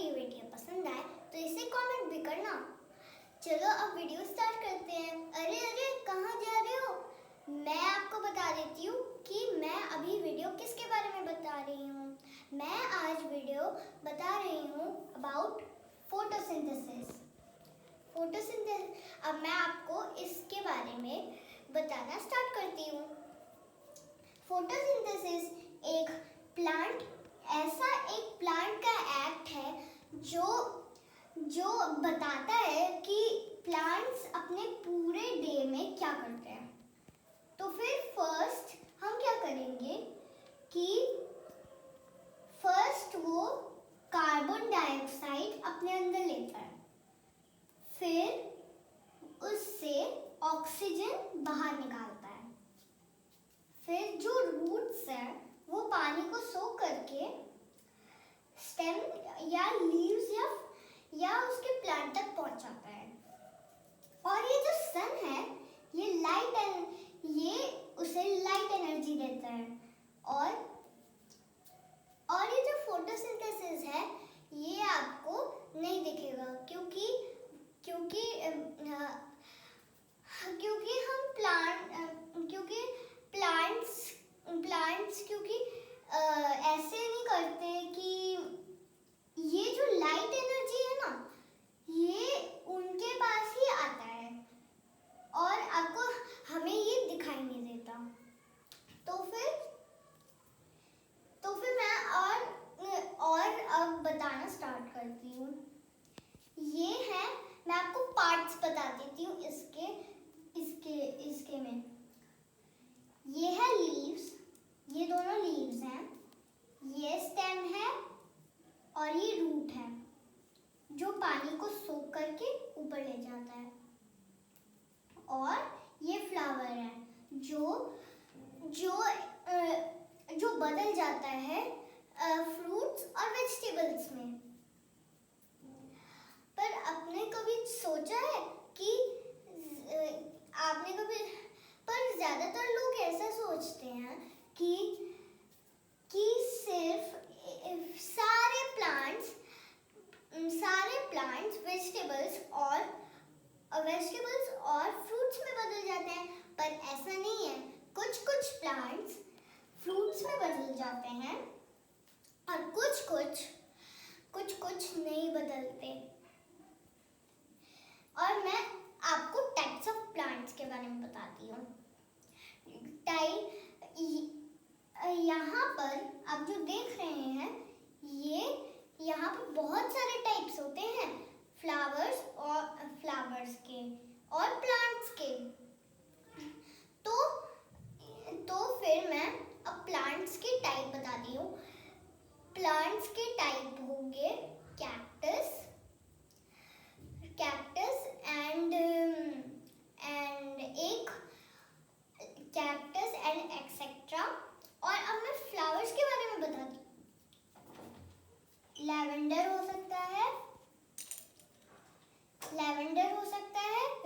ये वीडियो पसंद आए तो इसे कमेंट भी करना। चलो अब वीडियो स्टार्ट करते हैं। अरे अरे कहाँ जा रहे हो? मैं आपको बता देती हूँ कि मैं अभी वीडियो किसके बारे में बता रही हूँ। मैं आज वीडियो बता रही हूँ अबाउट फोटोसिंथेसिस। अब मैं आपको इसके बारे में बताना स्टार्ट करती हूँ। फोटोसिंथेसिस एक प्लांट का एक्ट है जो बताता है कि प्लांट्स अपने पूरे डे में क्या करते हैं। तो फिर फर्स्ट हम क्या करेंगे कि फर्स्ट वो कार्बन डाइऑक्साइड अपने अंदर लेता है, फिर उससे ऑक्सीजन बाहर निकालता है। फिर जो रूट्स है वो पानी को सोख करके स्टेम या लीव्स या उसके प्लांट तक पहुंचाता है। और ये जो सन है ये उसे लाइट एनर्जी देता है। और ये जो फोटोसिंथेसिस है ये आपको नहीं दिखेगा क्योंकि हम प्लांट्स ऐसे नहीं करते कि ये जो लाइट एनर्जी है ना ये उनके पास ही आता है और आपको हमें ये दिखाई नहीं देता। तो फिर मैं और अब बताना स्टार्ट करती हूँ। ये है, मैं आपको पार्ट्स बता देती हूँ इसके में। ये है लीव्स, ये दोनों लीव्स हैं, ये स्टेम है और ये रूट है जो पानी को सोख करके ऊपर ले जाता है। और ये फ्लावर है जो बदल जाता है फ्रूट्स और वेजिटेबल्स में। पर आपने कभी सोचा है कि पर ज्यादातर लोग ऐसा सोचते हैं कि सिर्फ सारे प्लांट्स वेजिटेबल्स और फ्रूट्स में बदल जाते हैं, पर ऐसा नहीं है। कुछ प्लांट्स फ्रूट्स में बदल जाते हैं और कुछ नहीं बदलते। और मैं आपको टाइप्स ऑफ प्लांट्स के बारे में बताती हूँ। यहाँ पर आप जो देख रहे हैं यहाँ पर बहुत सारे टाइप्स होते हैं फ्लावर्स के और प्लांट्स के। तो फिर मैं अब प्लांट्स के टाइप बताती हूँ। प्लांट्स के टाइप होंगे कैक्टस एंड एक्सेट्रा। और अब मैं फ्लावर्स के बारे में बताती हूँ। लैवेंडर हो सकता है,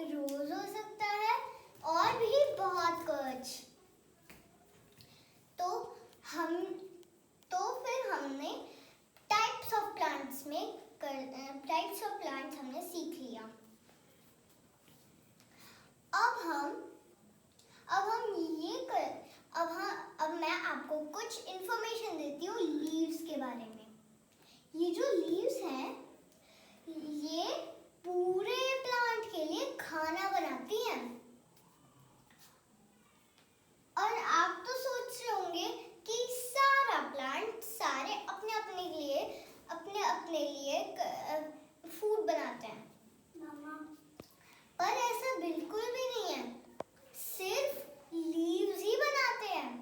रोज हो सकता है और भी बहुत कुछ। तो फिर हमने टाइप्स ऑफ प्लांट्स हमने सीख लिया। अब मैं आपको कुछ इंफॉर्मेशन देती हूँ लीव्स के बारे में। ये जो लीव्स हैं ये पूरे प्लांट के लिए खाना बनाती हैं। और आप तो सोच रहे होंगे कि सारा प्लांट अपने अपने लिए फूड बनाते हैं, पर ऐसा बिल्कुल भी नहीं है। सिर्फ लीव्स ही बनाते हैं।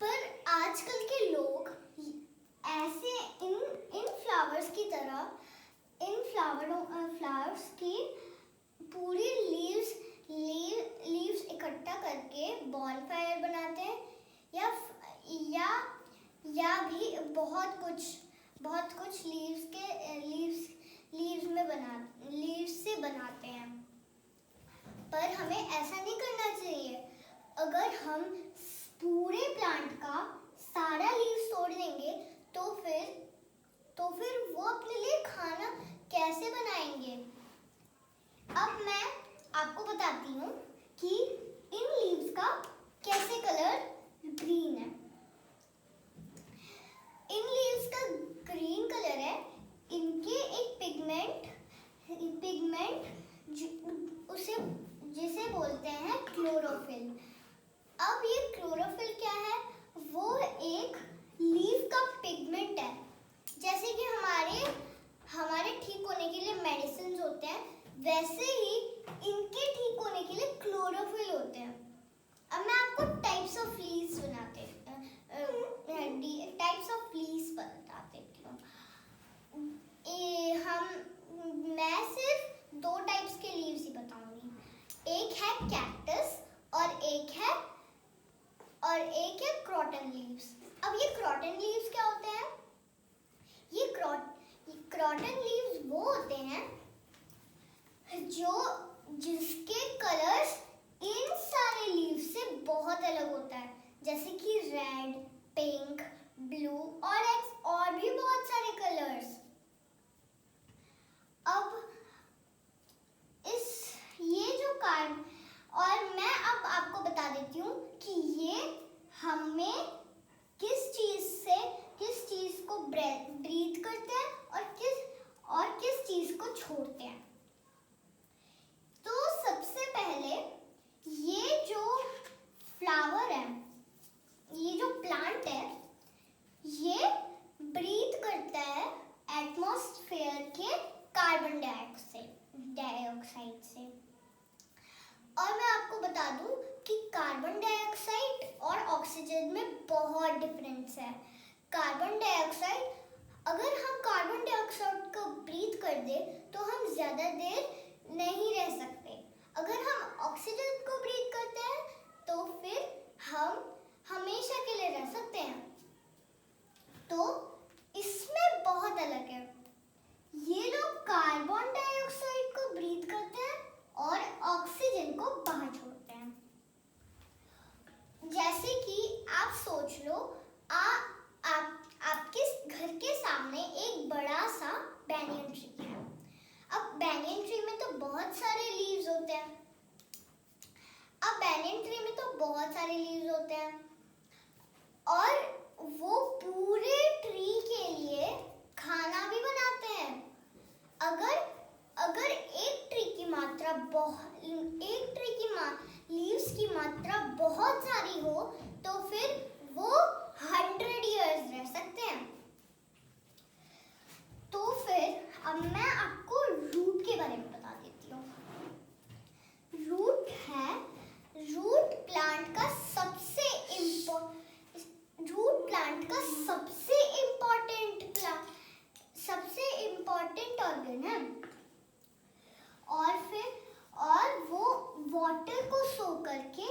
पर आजकल के लोग ऐसे इन फ्लावर्स की तरह फ्लावर्स की पूरी लीव्स इकट्ठा करके बॉनफायर बनाते हैं या भी बहुत कुछ लीव्स से बनाते हैं। पर हमें ऐसा नहीं करना चाहिए। अगर हम पूरे प्लांट का सारा लीव्स तोड़ देंगे तो बताती हूँ कि इन लीव्स का कैसे कलर ग्रीन है। इन लीव्स का ग्रीन कलर है, इनके एक पिगमेंट उसे जिसे बोलते हैं क्लोरोफिल। अब ये क्लोरोफिल क्या है? वो एक लीफ का पिगमेंट है। जैसे कि हमारे ठीक होने के लिए मेडिसिन होते हैं, वैसे ही इनके ठीक होने के लिए क्लोरोफिल होते हैं। अब मैं आपको टाइप्स ऑफ लीव्स बता देती हूँ। मैं सिर्फ 2 टाइप्स के लीव्स ही बताऊंगी। एक है कैक्टस और एक है क्रॉटन लीव्स। अब ये क्रॉटन लीव्स क्या होते हैं? ये क्रॉटन लीव्स वो होते हैं जिसके कलर्स इन सारे लीव्स से बहुत अलग होता है, जैसे कि रेड, पिंक, ब्लू और भी बहुत सारे कलर्स। अब मैं अब आपको बता देती हूँ कि ये हमें किस चीज को ब्रीथ करते हैं और किस चीज को छोड़ते हैं। तो सबसे पहले ये जो फ्लावर है, ये जो प्लांट है, ये ब्रीथ करता है एटमॉस्फेयर के कार्बन डाइऑक्साइड से। और मैं आपको बता दूं कि कार्बन डाइऑक्साइड और ऑक्सीजन में बहुत डिफरेंस है। अगर हम कार्बन डाइऑक्साइड को ब्रीथ कर दे तो हम ज्यादा देर नहीं रह सकते। अगर हम ऑक्सीजन को ब्रीथ करते हैं तो फिर हम हमेशा के लिए रह सकते हैं। तो इसमें बहुत अलग है। ये लोग कार्बन डाइऑक्साइड को ब्रीथ करते हैं और ऑक्सीजन को बाहर छोड़ते हैं। जैसे कि आप सोच लो, आपके घर के सामने एक बड़ा सा बैनियन ट्री है। अब बैनियन ट्री में तो बहुत सारे लीव्स होते हैं। और वो पूरे ट्री के लिए खाना भी बनाते हैं। अगर एक ट्री की लीव्स की मात्रा बहुत सारी हो तो फिर वो 100 इयर्स रह सकते हैं। तो फिर अब मैं आपको रूट के बारे में बता देती हूँ। रूट प्लांट का सबसे इम्पोर्टेंट ऑर्गन है। और वो वाटर को सो करके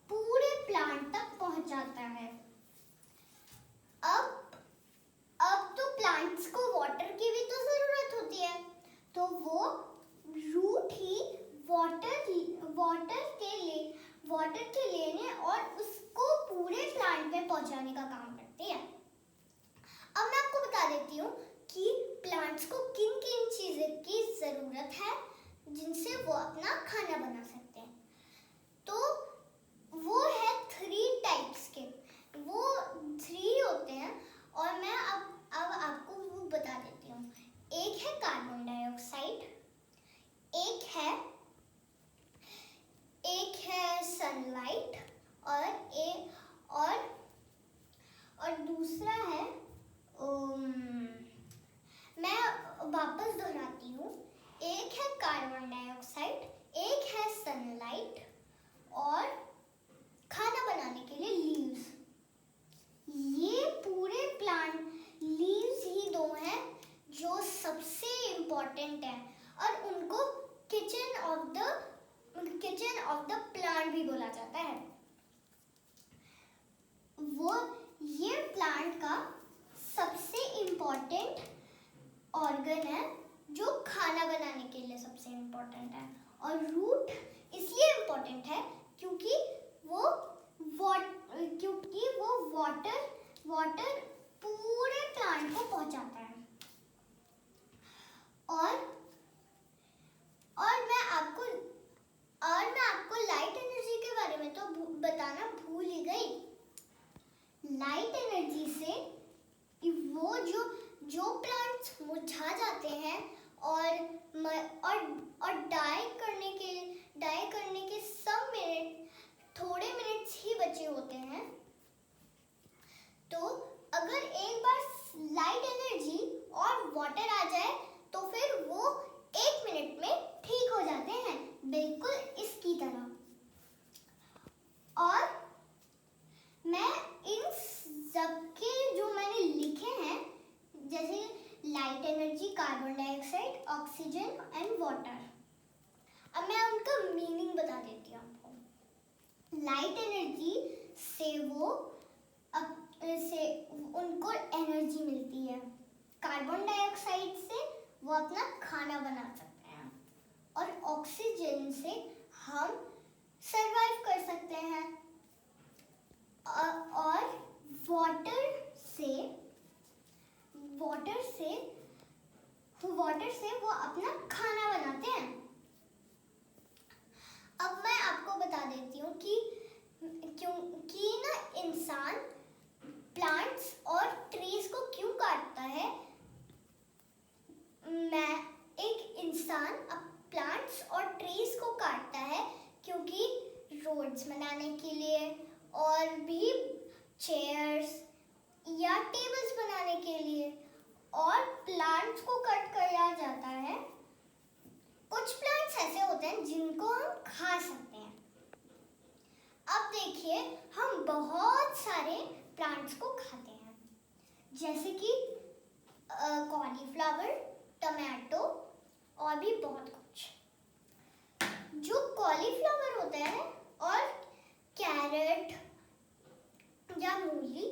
पूरे प्लांट तक पहुंचाता है। अब तो प्लांट्स को वाटर की भी तो जरूरत होती है, तो वो रूट ही वाटर के लेने और उसको पूरे प्लांट में पहुंचाने का काम करती है। अब मैं आपको बता देती हूँ कि प्लांट्स को किन किन चीज़ों की जरूरत है जिनसे वो अपना खाना बना सकते हैं। तो वो है 3 टाइप्स के, वो 3 होते हैं और मैं अब आपको वो बता देती हूँ। एक है कार्बन डाइऑक्साइड, एक है सनलाइट और दूसरा है मैं वापस दोहराती हूँ। एक है कार्बन डाइऑक्साइड, एक है सनलाइट और खाना बनाने के लिए लीव्स। ये पूरे प्लांट लीव्स ही 2 हैं जो सबसे इम्पोर्टेंट है और उनको किचन ऑफ द प्लांट भी बोला जाता है। ये प्लांट का सबसे इम्पोर्टेंट ऑर्गन है जो खाना बनाने के लिए सबसे इम्पोर्टेंट है। और रूट इसलिए इम्पोर्टेंट है क्योंकि वो वाटर पूरे प्लांट को पहुंचाता है। और मैं जो प्लांट्स मुरझा जाते हैं और डाई करने के थोड़े मिनट्स ही बचे होते हैं, तो अगर एक बार लाइट एनर्जी और वाटर आ जाए तो फिर वो 1 मिनट में ठीक हो जाते हैं, बिल्कुल इसकी तरह। और मैं इन सबके जो मैंने लिखे हैं, जैसे light energy, carbon dioxide, oxygen and water, अब मैं उनका मीनिंग बता देती हूँ आपको। लाइट एनर्जी से उनको एनर्जी मिलती है। कार्बन डाइऑक्साइड से वो अपना खाना बना सकते हैं, और ऑक्सीजन से हम सरवाइव कर सकते हैं, और वाटर से वो अपना खाना बनाते हैं। अब मैं आपको बता देती हूँ कि ना इंसान प्लांट्स और ट्रीज को क्यों काटता है। एक इंसान प्लांट्स और ट्रीज को काटता है क्योंकि रोड्स बनाने के लिए और भी चेयर्स या टेबल्स बनाने के लिए, और प्लांट्स को कट किया जाता है। कुछ प्लांट्स ऐसे होते हैं जिनको हम खा सकते हैं। अब देखिए, हम बहुत सारे प्लांट्स को खाते हैं, जैसे कि कॉलीफ्लावर, टमाटो और भी बहुत कुछ। जो कॉलीफ्लावर होता है और कैरेट या मूली,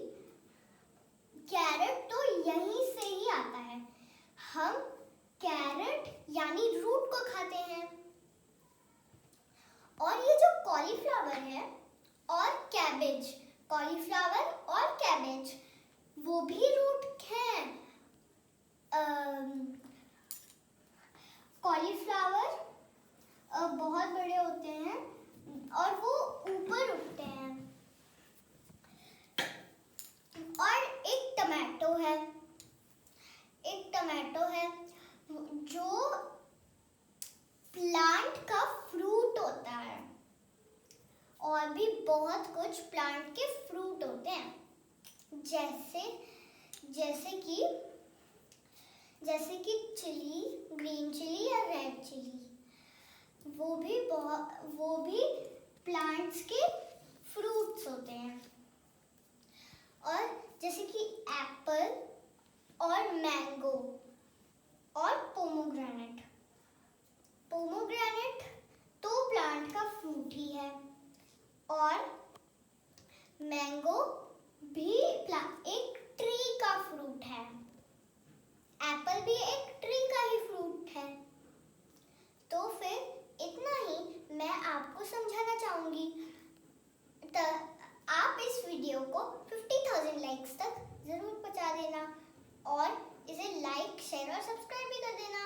कैरेट तो यहीं से ही आता है। हम कैरेट यानी रूट को खाते हैं, और ये जो कॉलीफ्लावर है और कैबेज, कॉलीफ्लावर और कैबेज वो भी रूट हैं। कॉलीफ्लावर बहुत बड़े होते हैं और वो ऊपर उठते हैं, और एक टमाटो है जो प्लांट का फ्रूट होता है, और भी बहुत कुछ प्लांट के फ्रूट होते हैं, जैसे कि चिली, ग्रीन चिली या रेड चिली, वो भी प्लांट्स के फ्रूट्स होते हैं। और जैसे कि एप्पल और मैंगो और पोमोग्रेनेट तो प्लांट का फ्रूट ही है, और मैंगो भी एक ट्री का फ्रूट है, एप्पल भी एक ट्री का ही फ्रूट है। तो फिर इतना ही मैं आपको समझाना चाहूंगी। आप इस वीडियो को 50,000 लाइक्स तक जरूर पहुंचा देना, और इसे लाइक, शेयर और सब्सक्राइब भी कर देना।